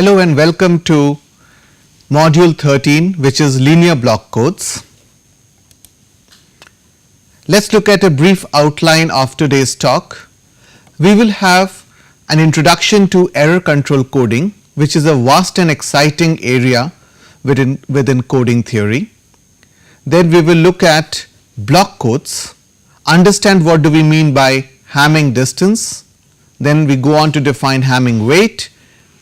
Hello and welcome to module 13, which is linear block codes. Let's look at a brief outline of today's talk. We will have an introduction to error control coding, which is a vast and exciting area within coding theory. Then we will look at block codes, understand what do we mean by Hamming distance. Then we go on to define Hamming weight.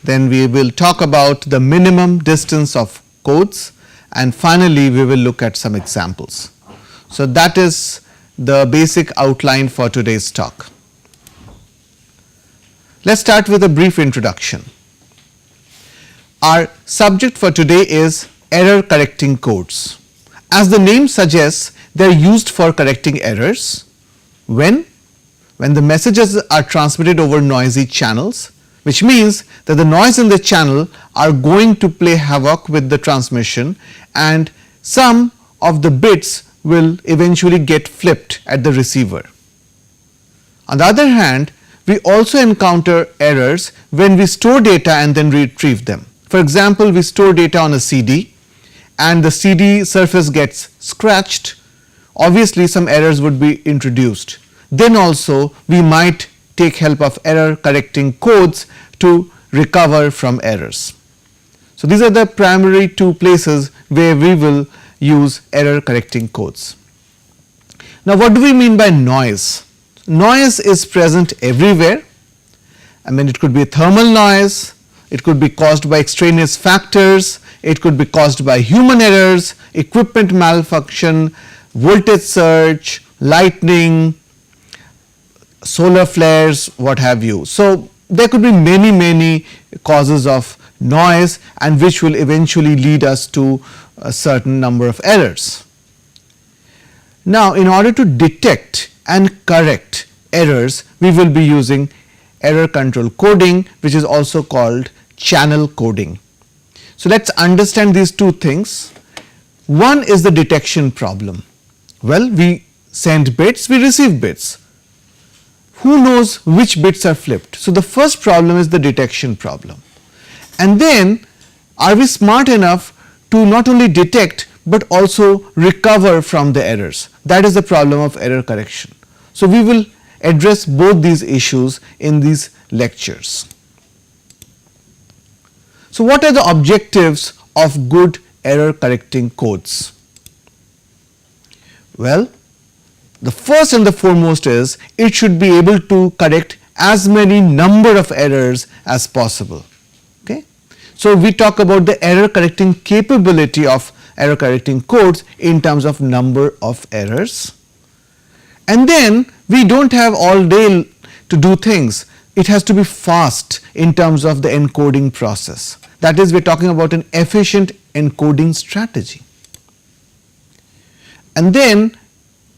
Then we will talk about the minimum distance of codes, and finally we will look at some examples. So that is the basic outline for today's talk. Let's start with a brief introduction. Our subject for today is error correcting codes. As the name suggests, they are used for correcting errors when the messages are transmitted over noisy channels, which means that the noise in the channel are going to play havoc with the transmission, and some of the bits will eventually get flipped at the receiver. On the other hand, we also encounter errors when we store data and then retrieve them. For example, we store data on a CD and the CD surface gets scratched. Obviously, some errors would be introduced. Then also we might take help of error correcting codes to recover from errors. So these are the primary two places where we will use error correcting codes. Now what do we mean by noise? Noise is present everywhere. I mean, it could be a thermal noise, it could be caused by extraneous factors, it could be caused by human errors, equipment malfunction, voltage surge, lightning, solar flares, what have you. So there could be many causes of noise, and which will eventually lead us to a certain number of errors. Now in order to detect and correct errors, we will be using error control coding, which is also called channel coding. So let us understand these two things. One is the detection problem. Well, we send bits, we receive bits. Who knows which bits are flipped? So the first problem is the detection problem. And then are we smart enough to not only detect but also recover from the errors? That is the problem of error correction. So we will address both these issues in these lectures. So what are the objectives of good error correcting codes? Well, the first and the foremost is it should be able to correct as many number of errors as possible. Okay. So we talk about the error correcting capability of error correcting codes in terms of number of errors. And then we do not have all day to do things. It has to be fast in terms of the encoding process. That is, we are talking about an efficient encoding strategy. And then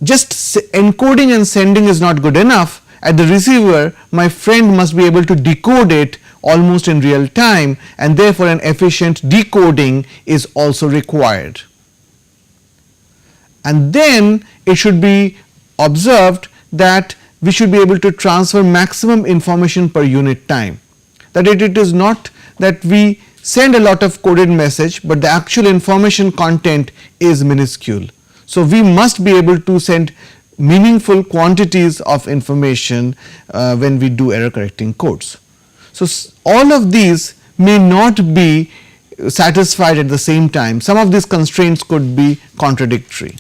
just encoding and sending is not good enough. At the receiver, my friend must be able to decode it almost in real time, and therefore an efficient decoding is also required. And then it should be observed that we should be able to transfer maximum information per unit time. That it is not that we send a lot of coded message, but the actual information content is minuscule. So we must be able to send meaningful quantities of information when we do error correcting codes. So all of these may not be satisfied at the same time. Some of these constraints could be contradictory.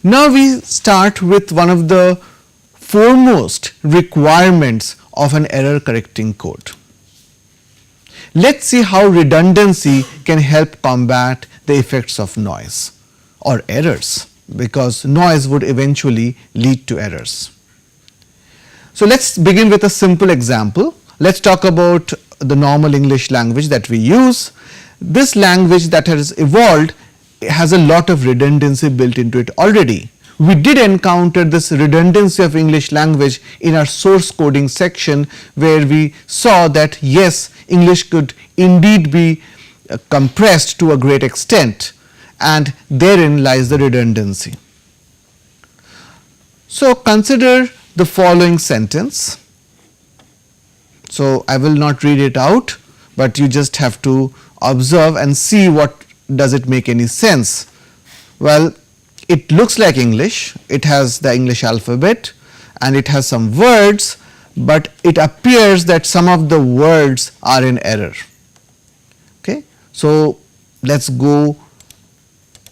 Now we start with one of the foremost requirements of an error correcting code. Let's see how redundancy can help combat the effects of noise or errors, because noise would eventually lead to errors. So let's begin with a simple example. Let's talk about the normal English language that we use. This language that has evolved has a lot of redundancy built into it already. We did encounter this redundancy of English language in our source coding section, where we saw that yes, English could indeed be compressed to a great extent, and therein lies the redundancy. So consider the following sentence. So, I will not read it out, but you just have to observe and see what does it make any sense. Well, it looks like English, it has the English alphabet and it has some words, but it appears that some of the words are in error. Okay. So, let us go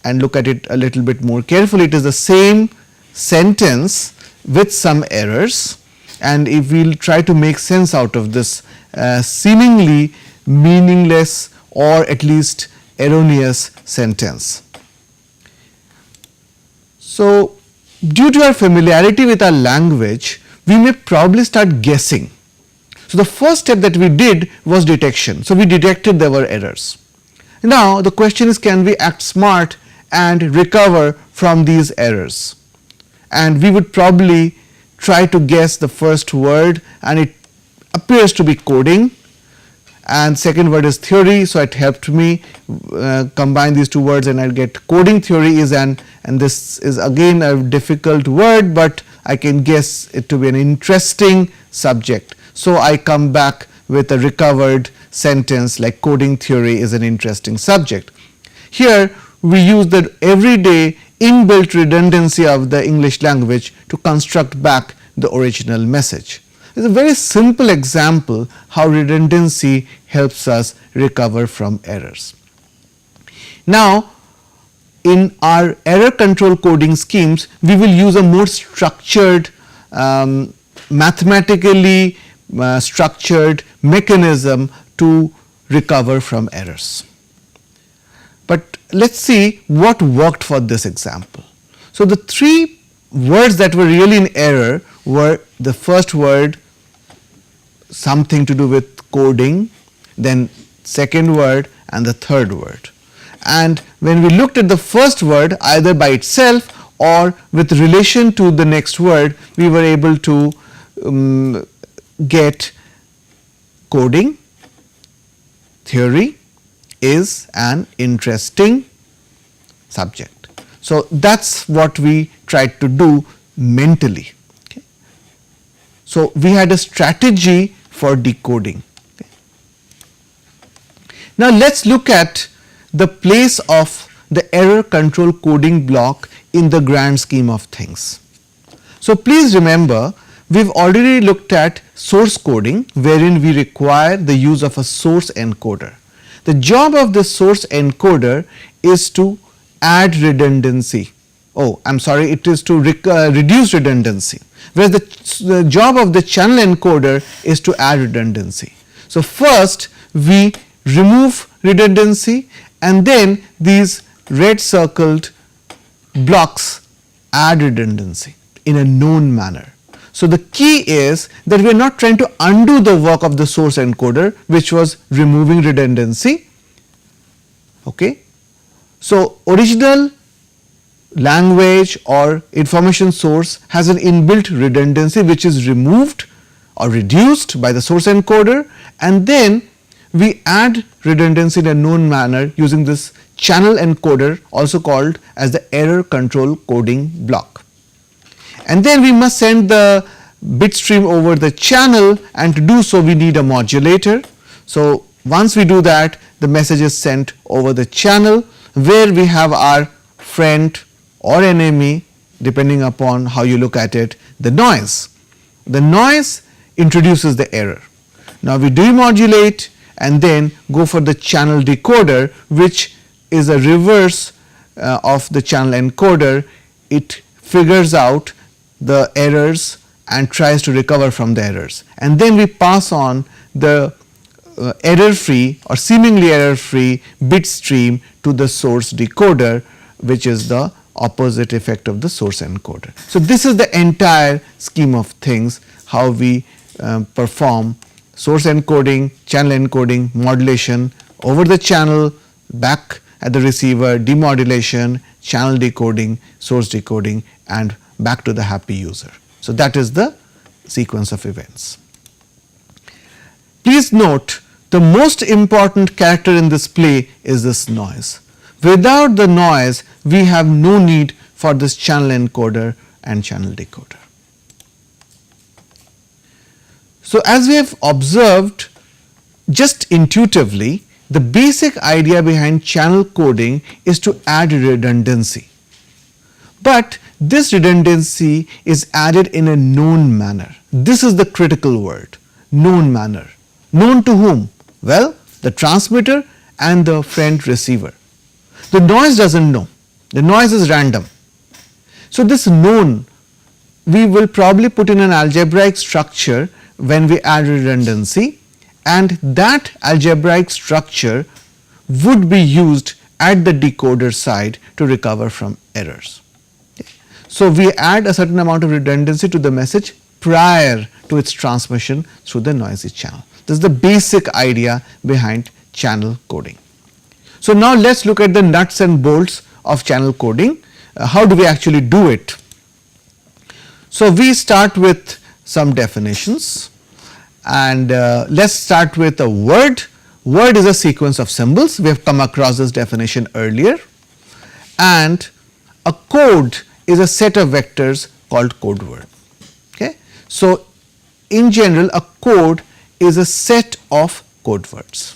and look at it a little bit more carefully. It is the same sentence with some errors, and if we will try to make sense out of this seemingly meaningless or at least erroneous sentence. So, due to our familiarity with our language, we may probably start guessing. So, the first step that we did was detection. So, we detected there were errors. Now, the question is, can we act smart and recover from these errors? And we would probably try to guess the first word, and it appears to be coding, and second word is theory. So, it helped me combine these two words and I get coding theory is and this is again a difficult word, but I can guess it to be an interesting subject. So, I come back with a recovered sentence like coding theory is an interesting subject. Here we use the everyday inbuilt redundancy of the English language to construct back the original message. It is a very simple example how redundancy helps us recover from errors. Now, in our error control coding schemes, we will use a more structured, mathematically structured mechanism to recover from errors. But let us see what worked for this example. So, the three words that were really in error were the first word something to do with coding, then second word and the third word. And when we looked at the first word either by itself or with relation to the next word, we were able to get coding theory is an interesting subject. So, that is what we tried to do mentally. Okay. So, we had a strategy for decoding. Okay. Now, let us look at the place of the error control coding block in the grand scheme of things. So, please remember, we have already looked at source coding, wherein we require the use of a source encoder. The job of the source encoder is to add redundancy. Oh, I am sorry, it is to reduce redundancy, whereas the job of the channel encoder is to add redundancy. So, first we remove redundancy and then these red circled blocks add redundancy in a known manner. So, the key is that we are not trying to undo the work of the source encoder, which was removing redundancy. Okay. So, original language or information source has an inbuilt redundancy which is removed or reduced by the source encoder, and then we add redundancy in a known manner using this channel encoder, also called as the error control coding block. And then we must send the bit stream over the channel, and to do so we need a modulator. So, once we do that, the message is sent over the channel where we have our friend or enemy, depending upon how you look at it, the noise. The noise introduces the error. Now, we demodulate and then go for the channel decoder, which is a reverse of the channel encoder. It figures out the errors and tries to recover from the errors, and then we pass on the error free or seemingly error free bit stream to the source decoder, which is the opposite effect of the source encoder. So, this is the entire scheme of things, how we perform source encoding, channel encoding, modulation over the channel, back at the receiver, demodulation, channel decoding, source decoding, and back to the happy user. So, that is the sequence of events. Please note, the most important character in this play is this noise. Without the noise, we have no need for this channel encoder and channel decoder. So, as we have observed just intuitively, the basic idea behind channel coding is to add redundancy, but this redundancy is added in a known manner. This is the critical word, known manner. Known to whom? Well, the transmitter and the friend receiver. The noise does not know, the noise is random. So, this known we will probably put in an algebraic structure when we add redundancy, and that algebraic structure would be used at the decoder side to recover from errors. So, we add a certain amount of redundancy to the message prior to its transmission through the noisy channel. This is the basic idea behind channel coding. So, now let us look at the nuts and bolts of channel coding. How do we actually do it? So, we start with some definitions, and let us start with a word. Word is a sequence of symbols. We have come across this definition earlier, and a code is a set of vectors called code word. Okay. So, in general a code is a set of code words.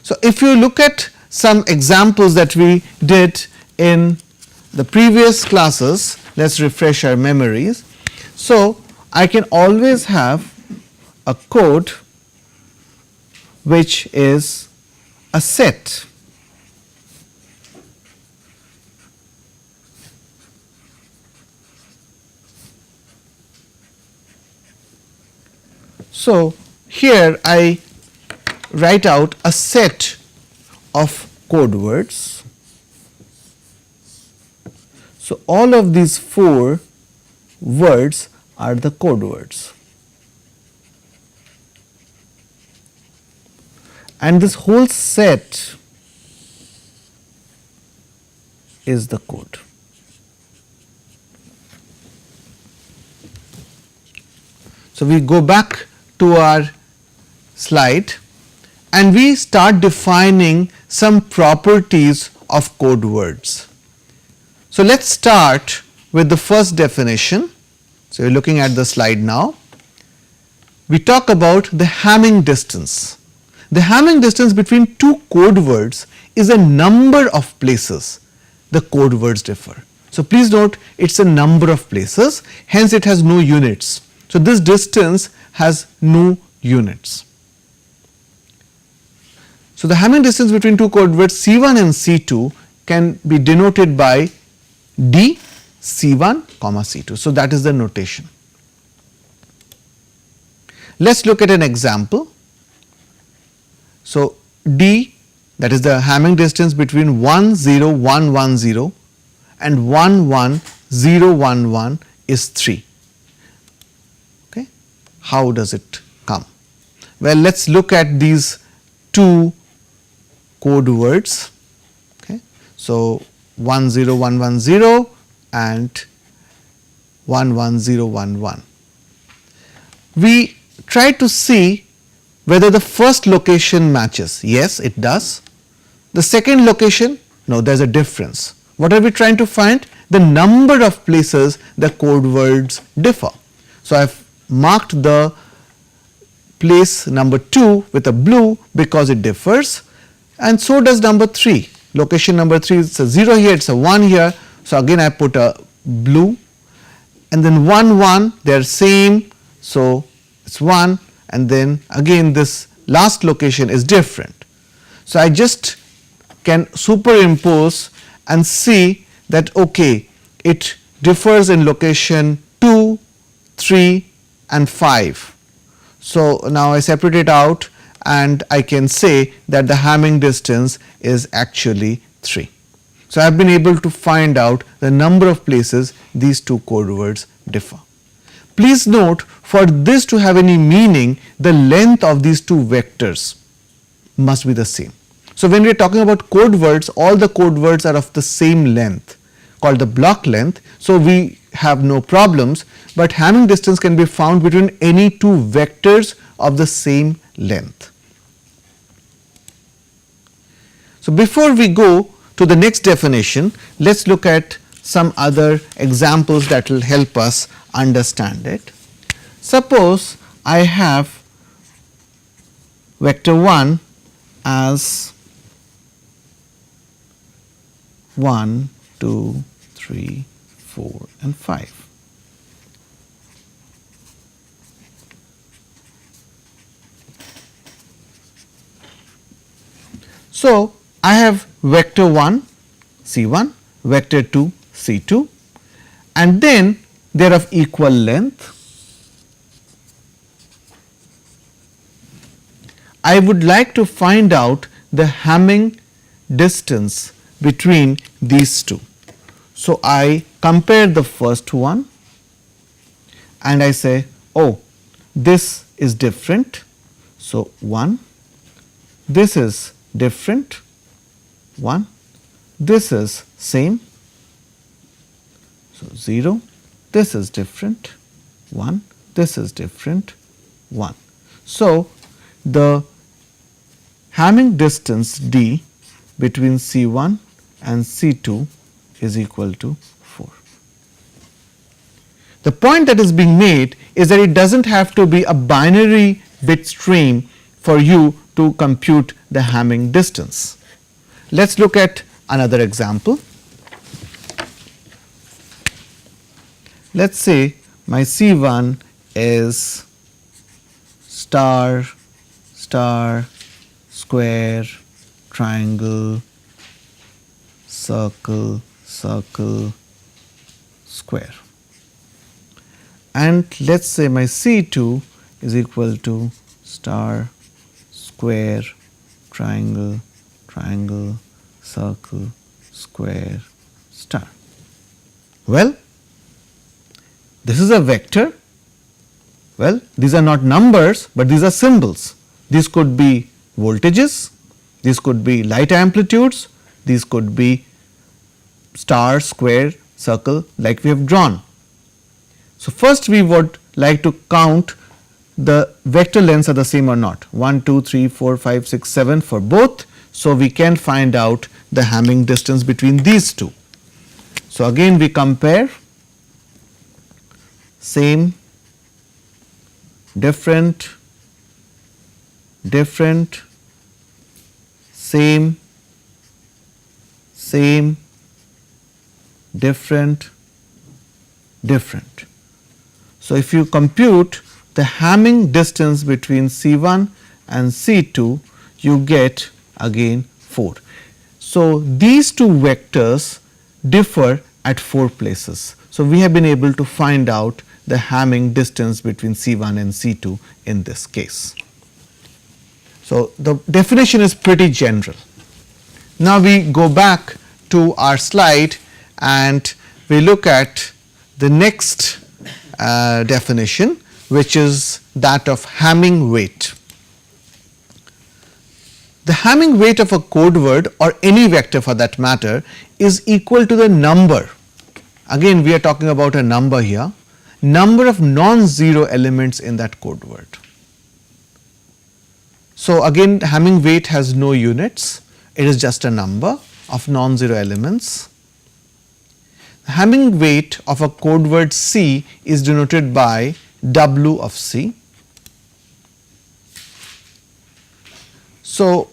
So, if you look at some examples that we did in the previous classes, let us refresh our memories. So, I can always have a code which is a set. So, here I write out a set of code words. So, all of these 4 words are the code words, and this whole set is the code. So, we go back to our slide and we start defining some properties of code words. So, let us start with the first definition. So, you are looking at the slide now. We talk about the Hamming distance. The Hamming distance between 2 code words is a number of places the code words differ. So, please note it is a number of places, hence it has no units. So, this distance has no units. So, the Hamming distance between 2 code words C1 and C2 can be denoted by D C1 comma C2. So, that is the notation. Let us look at an example. So, D, that is the Hamming distance between 10110 and 11011 is 3. Okay. How does it come? Well, let us look at these 2 code words. Okay. So, 10110 and 11011. We try to see whether the first location matches. Yes, it does. The second location, no, there is a difference. What are we trying to find? The number of places the code words differ. So, I have marked the place number 2 with a blue because it differs, and so does number 3. Location number 3 is a 0 here, it is a 1 here. So, again I put a blue, and then 1 1 they are same. So, it is 1, and then again this last location is different. So, I just can superimpose and see that okay, it differs in location 2, 3 and 5. So, now I separate it out and I can say that the Hamming distance is actually 3. So, I have been able to find out the number of places these 2 code words differ. Please note, for this to have any meaning, the length of these 2 vectors must be the same. So, when we are talking about code words, all the code words are of the same length called the block length. So, we have no problems, but Hamming distance can be found between any 2 vectors of the same length. So, before we go to the next definition, let us look at some other examples that will help us understand it. Suppose I have vector 1 as 1, 2, 3, 4 and 5. So, I have vector 1 C1, vector 2 C2 and then they are of equal length. I would like to find out the Hamming distance between these two. So, I compare the first one and I say, oh, this is different. So, 1, this is different, 1, this is same, so 0, this is different, 1, this is different, 1. So, the Hamming distance d between C1 and C2 is equal to 4. The point that is being made is that it does not have to be a binary bit stream for you to compute the Hamming distance. Let us look at another example. Let us say my C1 is star, star, square, triangle, circle, circle, square, and let us say my C2 is equal to star, square, triangle, triangle, circle, square, star. Well, this is a vector. Well, these are not numbers, but these are symbols. These could be voltages, these could be light amplitudes, these could be star, square, circle like we have drawn. So, first we would like to count the vector lengths are the same or not, 1, 2, 3, 4, 5, 6, 7 for both. So, we can find out the Hamming distance between these two. So, again we compare same, different, different, same, same, different, different. So, if you compute the Hamming distance between C1 and C2, you get again 4. So, these two vectors differ at 4 places. So, we have been able to find out the Hamming distance between C1 and C2 in this case. So, the definition is pretty general. Now, we go back to our slide and we look at the next definition, which is that of Hamming weight. The Hamming weight of a code word or any vector for that matter is equal to the number. Again, we are talking about a number here, number of non-zero elements in that code word. So, again Hamming weight has no units, it is just a number of non-zero elements. The Hamming weight of a code word C is denoted by W of C. So,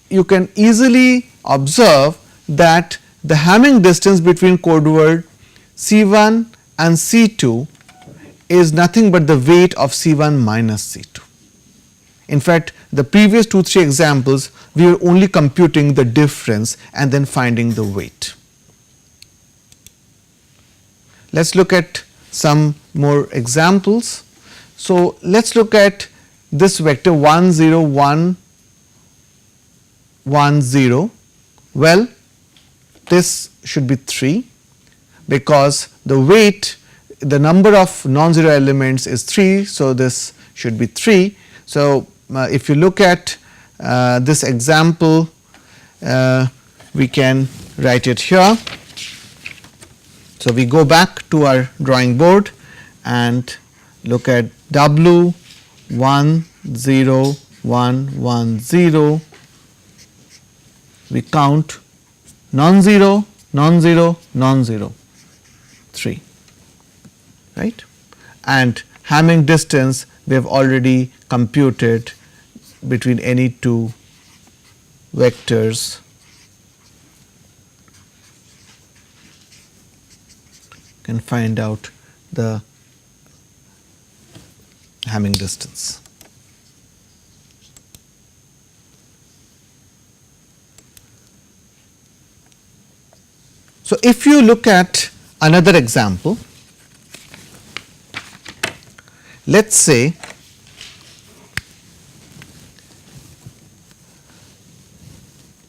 you can easily observe that the Hamming distance between code word C1 and C2 is nothing but the weight of C1 minus C2. In fact, the previous 2-3 examples we were only computing the difference and then finding the weight. Let us look at some more examples. So, let us look at this vector 1 0 1 1 0. Well, this should be 3 because the weight, the number of non-zero elements is 3. So, this should be 3. So, if you look at this example, we can write it here. So, we go back to our drawing board and look at W 1 0 1 1 0. We count non-zero, non-zero, non-zero, 3, right, and Hamming distance we have already computed between any two vectors. Can find out the Hamming distance. So, if you look at another example, let us say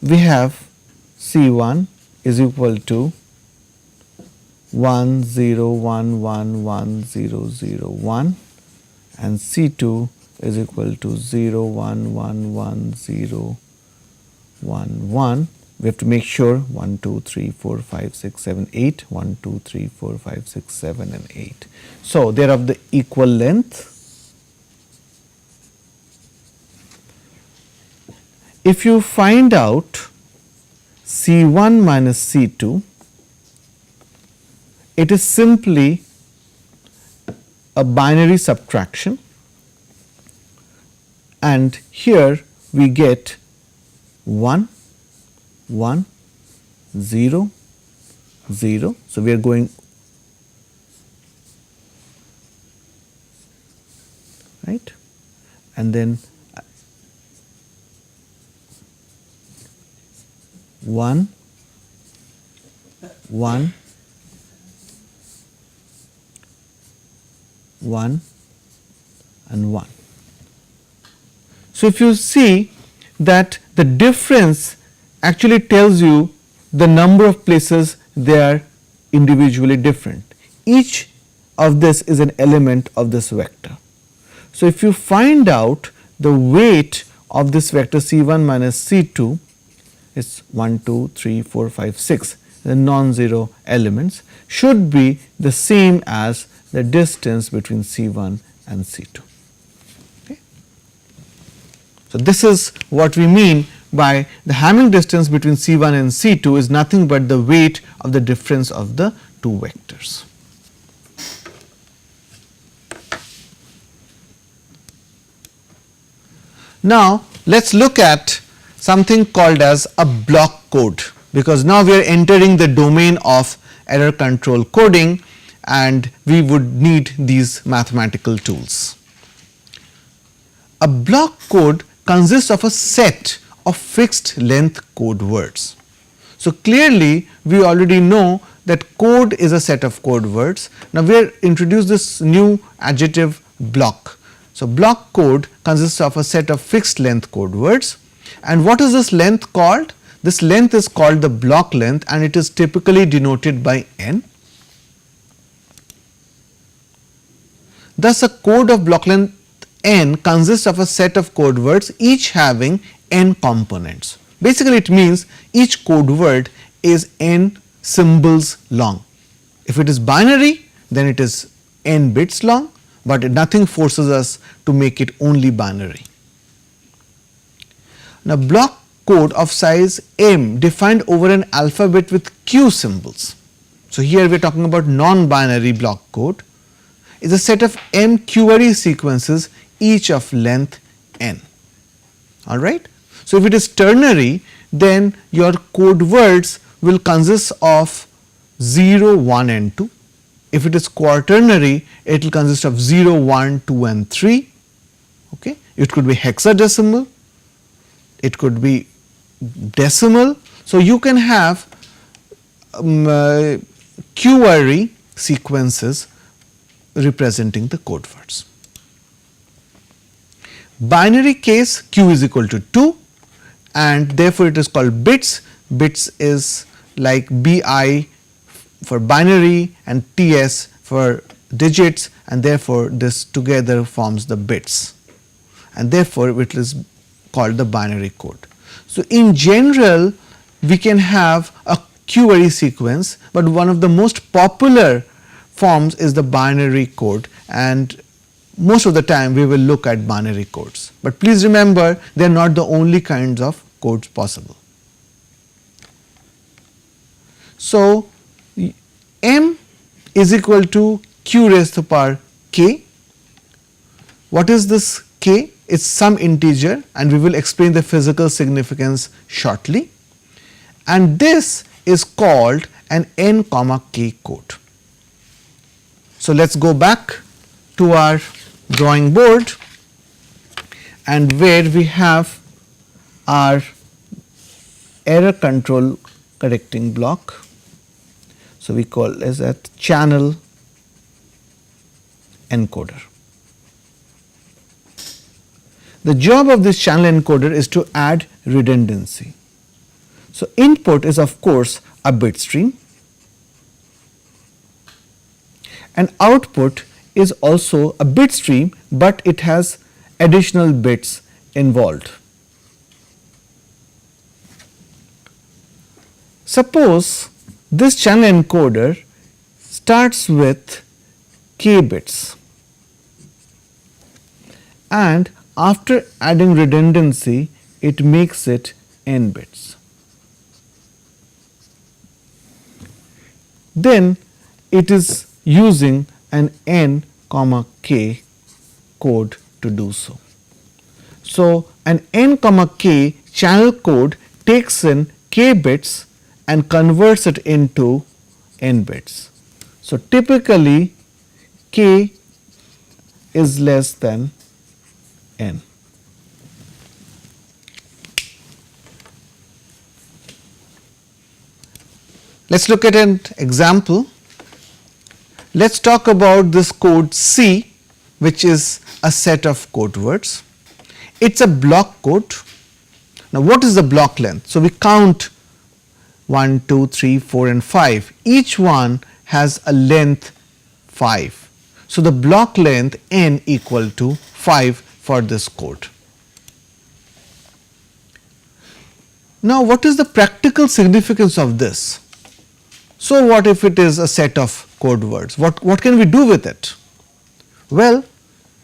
we have C1 is equal to 1 0 1 1 1 0 0 1 and C2 is equal to 0 1 1 1 0 1 1. We have to make sure 1 2 3 4 5 6 7 8 1 2 3 4 5 6 7 and 8. So, they are of the equal length. If you find out C1 minus C2, it is simply a binary subtraction, and here we get 1 1 0 0. So, we are going right, and then 1 1 1 and 1. So, if you see that the difference actually tells you the number of places they are individually different. Each of this is an element of this vector. So, if you find out the weight of this vector C1 minus C2 is 1, 2, 3, 4, 5, 6, the non-zero elements should be the same as the distance between C1 and C2. Okay. So, this is what we mean by the Hamming distance between C1 and C2 is nothing but the weight of the difference of the two vectors. Now, let us look at something called as a block code, because now we are entering the domain of error control coding and we would need these mathematical tools. A block code consists of a set of fixed length code words. So, clearly we already know that code is a set of code words. Now, we are introduced this new adjective block. So, block code consists of a set of fixed length code words, and what is this length called? This length is called the block length and it is typically denoted by n. Thus, a code of block length n consists of a set of code words each having n components. Basically, it means each code word is n symbols long. If it is binary, then it is n bits long, but nothing forces us to make it only binary. Now, block code of size m defined over an alphabet with q symbols. So, here we are talking about non-binary block code is a set of m query sequences each of length n. All right. So, if it is ternary, then your code words will consist of 0, 1 and 2. If it is quaternary, it will consist of 0, 1, 2 and 3. Okay. It could be hexadecimal, it could be decimal. So, you can have query sequences representing the code words. Binary case, q is equal to 2 and therefore, it is called bits. Bits is like bi for binary and ts for digits, and therefore, this together forms the bits, and therefore, it is called the binary code. So, in general, we can have a query sequence, but one of the most popular forms is the binary code, and most of the time we will look at binary codes. But please remember, they are not the only kinds of codes possible. So, m is equal to q raised to the power k, What is this k? It's some integer and we will explain the physical significance shortly, and this is called an n comma k code. So, let us go back to our drawing board and where we have our error control correcting block. So, we call this a channel encoder. The job of this channel encoder is to add redundancy. So, input is of course a bit stream and output is also a bit stream, but it has additional bits involved. Suppose this channel encoder starts with k bits and after adding redundancy it makes it n bits. Then it is using an n comma k code to do so. So, an n comma k channel code takes in k bits and converts it into n bits. So, typically k is less than n. Let us look at an example. Let us talk about this code C, which is a set of code words. It is a block code. Now, what is the block length? So, we count 1, 2, 3, 4 and 5. Each one has a length 5. So, the block length n equal to 5 for this code. Now, what is the practical significance of this? So, what if it is a set of code words? What can we do with it? Well,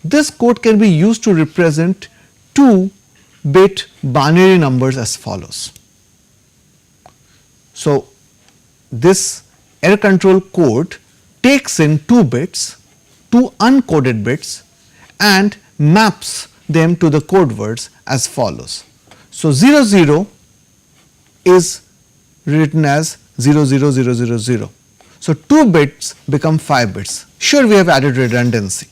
this code can be used to represent 2-bit binary numbers as follows. So, this error control code takes in 2 bits, 2 uncoded bits and maps them to the code words as follows. So, 00 is written as 00000. So, 2 bits become 5 bits. Sure, we have added redundancy.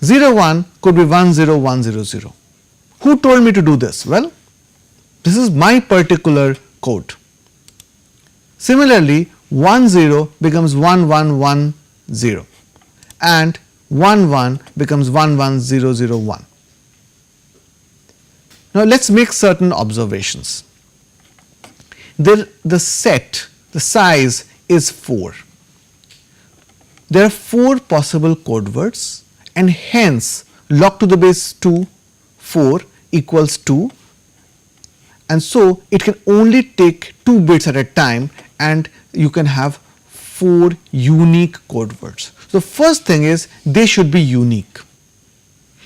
01 could be 10100. Who told me to do this? Well, this is my particular code. Similarly, 10 becomes 1110 and 11 becomes 11001. Now, let us make certain observations. The set, the size is 4. There are 4 possible code words and hence log to the base 2 4 equals 2, and so it can only take 2 bits at a time and you can have 4 unique code words. So, first thing is they should be unique.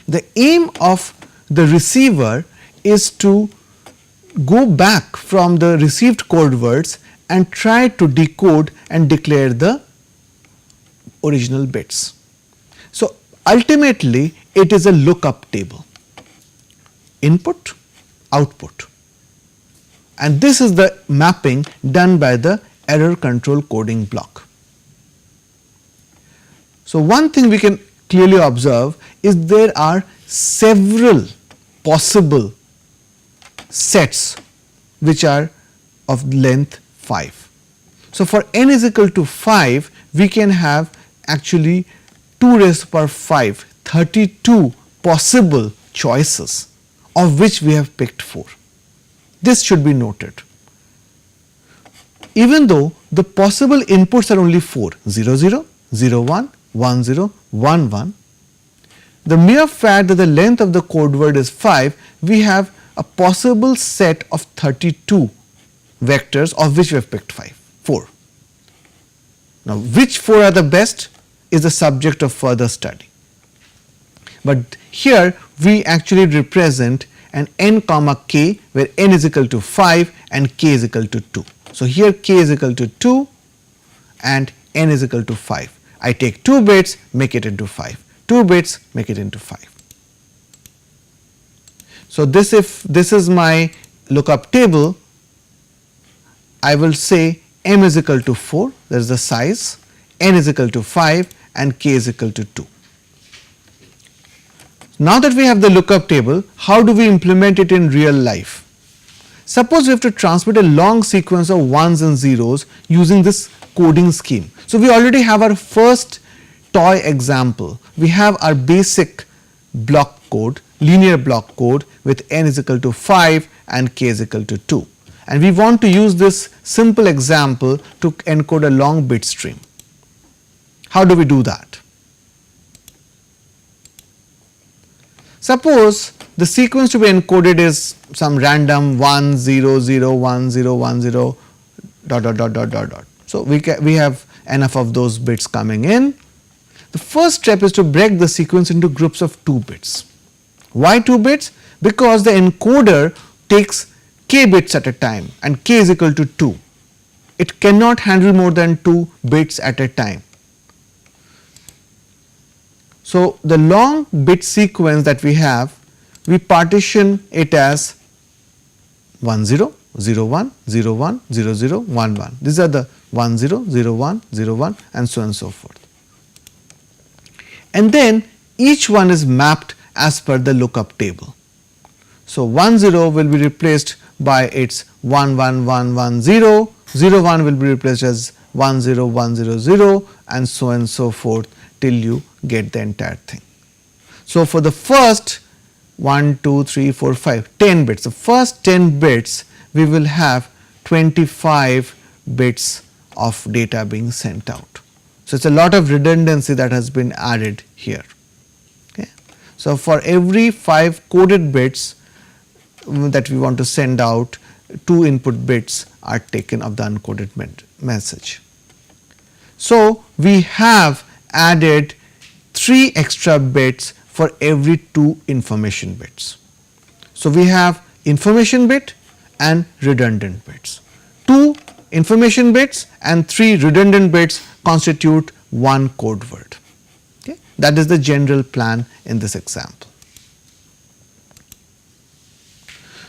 The aim of the receiver is to go back from the received code words and try to decode and declare the original bits. So, ultimately it is a lookup table, input, output, and this is the mapping done by the error control coding block. So, one thing we can clearly observe is there are several possible sets which are of length 5. So, for n is equal to 5, we can have actually 2 raised to the power 5, 32 possible choices, of which we have picked 4. This should be noted. Even though the possible inputs are only 4, 00, 01, 10, 11, the mere fact that the length of the code word is 5, we have a possible set of 32 vectors, of which we have picked 4. Now, which 4 are the best is the subject of further study, but here we actually represent an n comma k, where n is equal to 5 and k is equal to 2. So, here k is equal to 2 and n is equal to 5. I take 2 bits, make it into 5. 2 bits, make it into 5. So, if this is my lookup table, I will say m is equal to 4, that is the size, n is equal to 5 and k is equal to 2. Now that we have the lookup table, how do we implement it in real life? Suppose we have to transmit a long sequence of ones and zeros using this coding scheme. So, we already have our first toy example. We have our basic block code, linear block code with n is equal to 5 and k is equal to 2. And we want to use this simple example to encode a long bit stream. How do we do that? Suppose the sequence to be encoded is some random 1 0 0 1 0 1 0 dot dot dot dot dot dot. So, we have enough of those bits coming in. The first step is to break the sequence into groups of 2 bits. Why 2 bits? Because the encoder takes k bits at a time and k is equal to 2. It cannot handle more than 2 bits at a time. So, the long bit sequence that we have, we partition it as 1 0, 0 1, 0 1, 0 0, 1 1. These are the 1 0, 0 1, 0 1 and so on and so forth. And then each one is mapped as per the lookup table. So, 1 0 will be replaced by its 1 1 1 1 0, 0 1 will be replaced as 1 0 1 0 0 and so on and so forth till you get the entire thing. So, for the first 1 2 3 4 5 10 bits, the first 10 bits we will have 25 bits of data being sent out. So, it is a lot of redundancy that has been added here. Okay. So, for every 5 coded bits that we want to send out, 2 input bits are taken of the uncoded message. So, we have added 3 extra bits for every 2 information bits. So, we have information bit and redundant bits. 2 information bits and 3 redundant bits constitute 1 code word. Okay. That is the general plan in this example.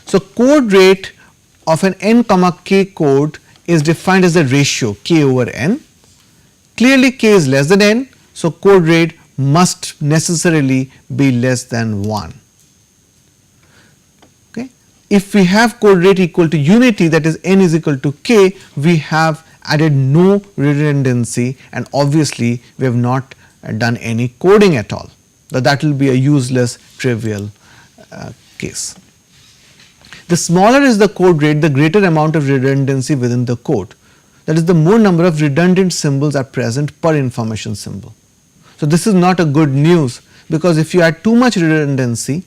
So, code rate of an n comma k code is defined as a ratio k over n. Clearly, k is less than n. So, code rate must necessarily be less than 1. Okay. If we have code rate equal to unity, that is n is equal to k, we have added no redundancy and obviously we have not done any coding at all. That will be a useless trivial case. The smaller is the code rate, the greater amount of redundancy within the code. That is, the more number of redundant symbols are present per information symbol. So, this is not a good news, because if you add too much redundancy,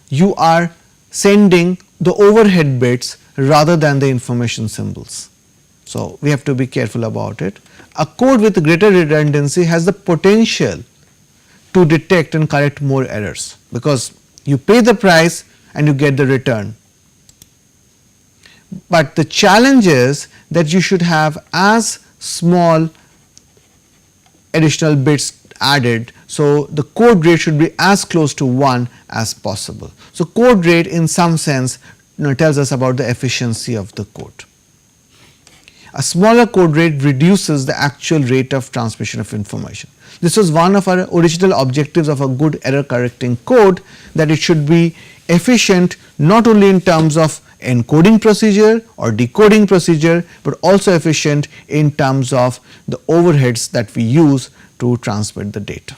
you are sending the overhead bits rather than the information symbols. So, we have to be careful about it. A code with greater redundancy has the potential to detect and correct more errors, because you pay the price and you get the return. But the challenge is that you should have as small additional bits added. So, the code rate should be as close to 1 as possible. So, code rate in some sense tells us about the efficiency of the code. A smaller code rate reduces the actual rate of transmission of information. This was one of our original objectives of a good error correcting code, that it should be efficient not only in terms of encoding procedure or decoding procedure, but also efficient in terms of the overheads that we use to transmit the data.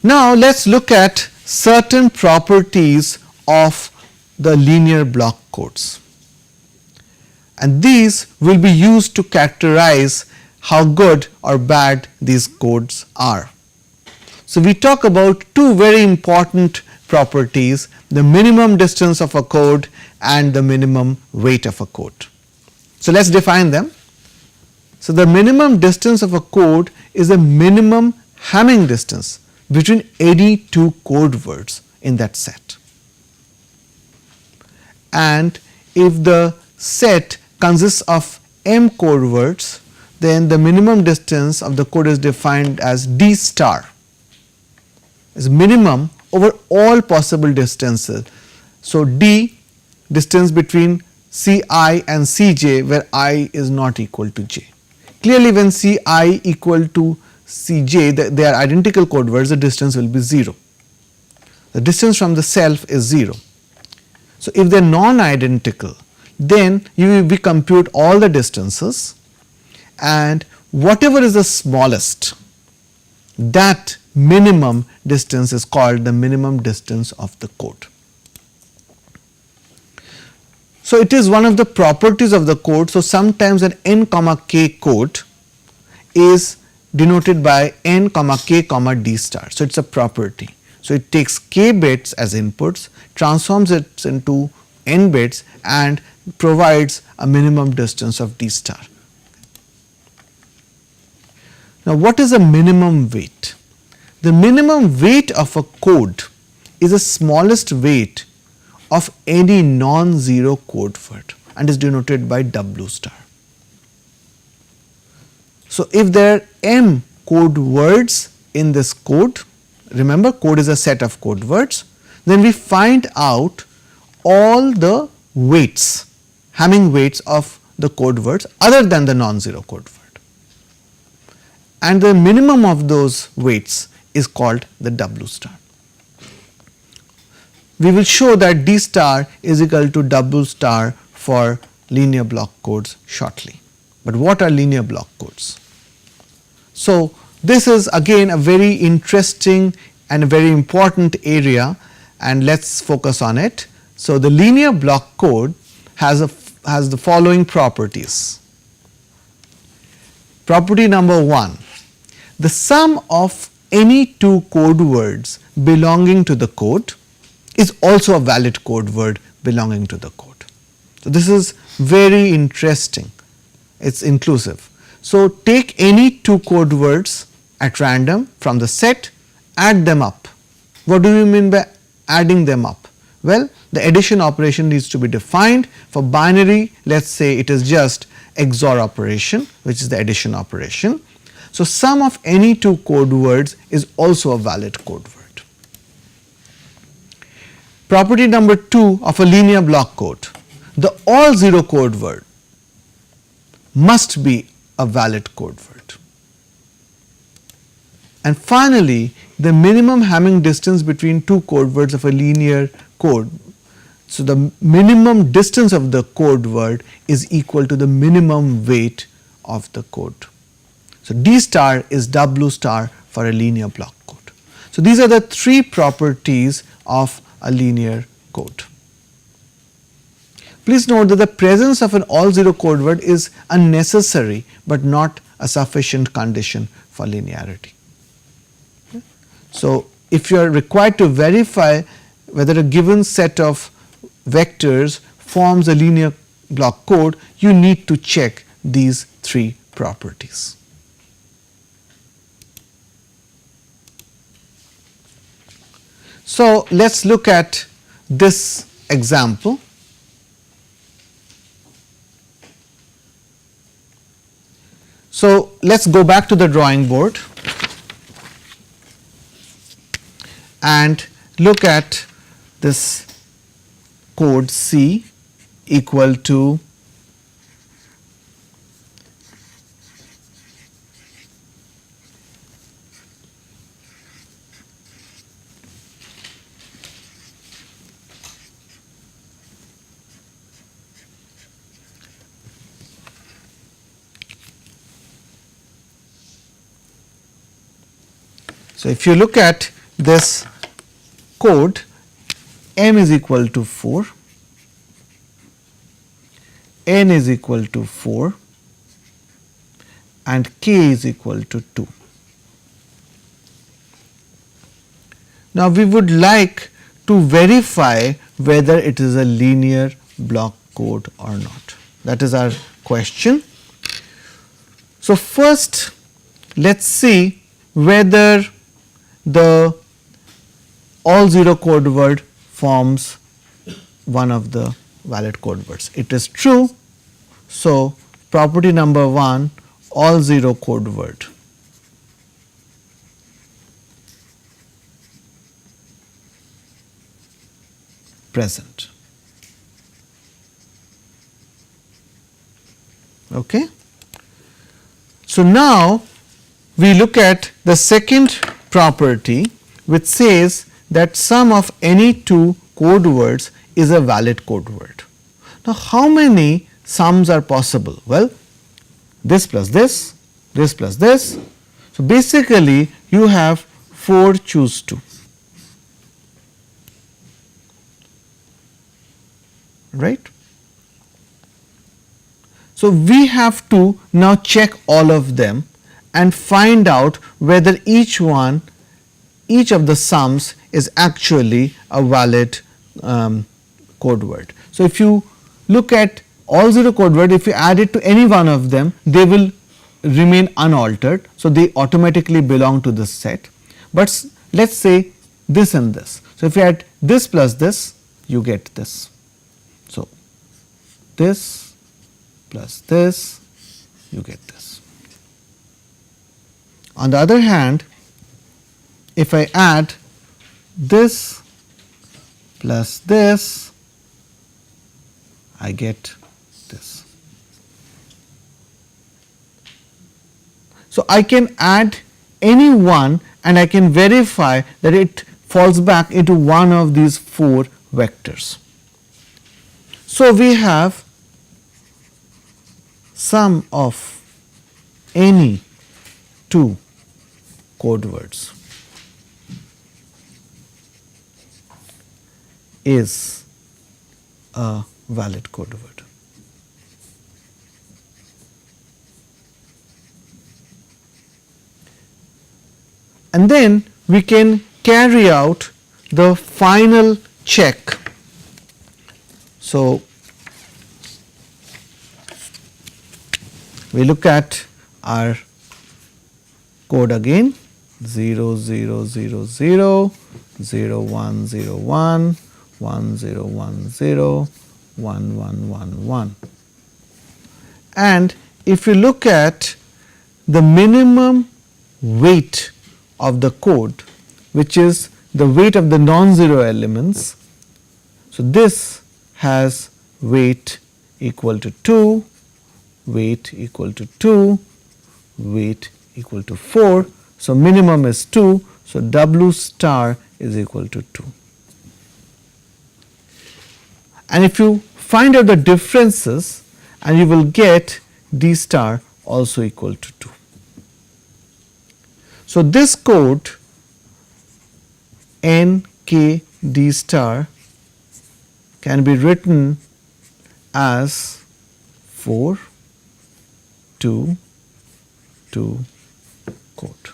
Now, let us look at certain properties of the linear block codes, and these will be used to characterize how good or bad these codes are. So, we talk about 2 very important properties, the minimum distance of a code and the minimum weight of a code. So, let us define them. So, the minimum distance of a code is the minimum Hamming distance between any 2 code words in that set. And if the set consists of m code words, then the minimum distance of the code is defined as d star, is minimum over all possible distances. So, d distance between Ci and Cj where I is not equal to j. Clearly, when Ci equal to Cj, they are identical code words, the distance will be 0. The distance from the self is 0. So, if they are non-identical, then you will compute all the distances, and whatever is the smallest, that minimum distance is called the minimum distance of the code. So, it is one of the properties of the code. So, sometimes an n comma k code is denoted by n comma k comma d star. So, it is a property. So, it takes k bits as inputs, transforms it into n bits and provides a minimum distance of d star. Now, what is a minimum weight? The minimum weight of a code is the smallest weight of any non-zero code word and is denoted by W star. So, if there are m code words in this code, remember code is a set of code words, then we find out all the weights, Hamming weights of the code words other than the non-zero code word, and the minimum of those weights is called the W star. We will show that d star is equal to W star for linear block codes shortly. But what are linear block codes? So, this is again a very interesting and a very important area, and let us focus on it. So, the linear block code has the following properties. Property number 1, the sum of any two code words belonging to the code is also a valid code word belonging to the code. So, this is very interesting, it is inclusive. So, take any two code words at random from the set, add them up. What do you mean by adding them up? Well, the addition operation needs to be defined. For binary, let us say it is just XOR operation, which is the addition operation. So, sum of any two code words is also a valid code word. Property number 2 of a linear block code, the all zero code word must be a valid code word. And finally, the minimum Hamming distance between two code words of a linear code. So, the minimum distance of the code word is equal to the minimum weight of the code. So, d star is W star for a linear block code. So, these are the three properties of a linear code. Please note that the presence of an all zero code word is a necessary but not a sufficient condition for linearity. So, if you are required to verify whether a given set of vectors forms a linear block code, you need to check these three properties. So, let us look at this example. So, let us go back to the drawing board and look at this code C equal to So, if you look at this code, m is equal to 4, n is equal to 4 and k is equal to 2. Now, we would like to verify whether it is a linear block code or not. That is our question. So, first let us see whether the all zero code word forms one of the valid code words. It is true. So, property number 1, all 0 code word. Present. Okay. So now we look at the second property, which says that sum of any two code words is a valid code word. Now how many sums are possible? Well, this plus this, this plus this. So basically you have 4 choose 2. Right. So we have to now check all of them and find out whether each of the sums is actually a valid code word. So if you look at all 0 code word, if you add it to any one of them, they will remain unaltered. So they automatically belong to this set. But let's say this and this. So if you add this plus this, you get this. So this plus this, you get this. On the other hand, if I add this plus this, I get this. So I can add any one and I can verify that it falls back into one of these 4 vectors. So we have sum of any two code words is a valid code word. And then we can carry out the final check. So we look at our code again 0 0 0 0 0 1 0 1 1 0 1 0 1 1 1 1, and if you look at the minimum weight of the code, which is the weight of the non-zero elements, so this has weight equal to 2, weight equal to 2, weight equal to 4. So minimum is 2, so W star is equal to 2. And if you find out the differences, and you will get D star also equal to 2. So this code N K D star can be written as 4 2 2 code,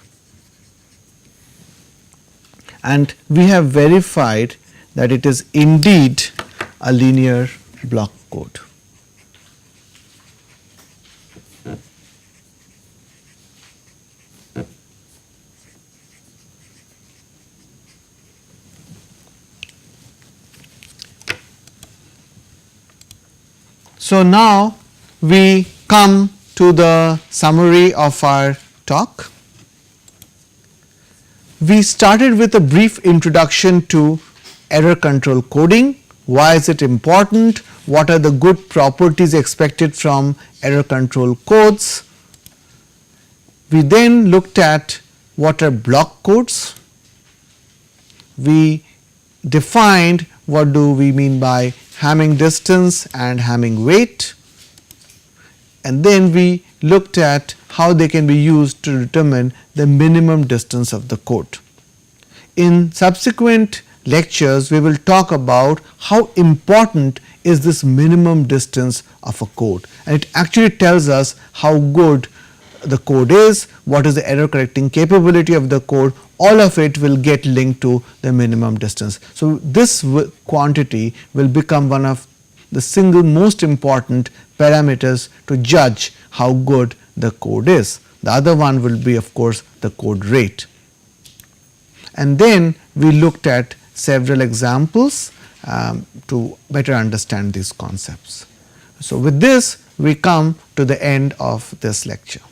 and we have verified that it is indeed a linear block code. So now we come to the summary of our talk. We started with a brief introduction to error control coding. Why is it important? What are the good properties expected from error control codes? We then looked at what are block codes. We defined what do we mean by Hamming distance and Hamming weight, and then we looked at how they can be used to determine the minimum distance of the code. In subsequent lectures, we will talk about how important is this minimum distance of a code, and it actually tells us how good the code is, what is the error correcting capability of the code. All of it will get linked to the minimum distance. So this quantity will become one of the single most important parameters to judge how good the code is. The other one will be, of course, the code rate. And then we looked at several examples to better understand these concepts. So with this, we come to the end of this lecture.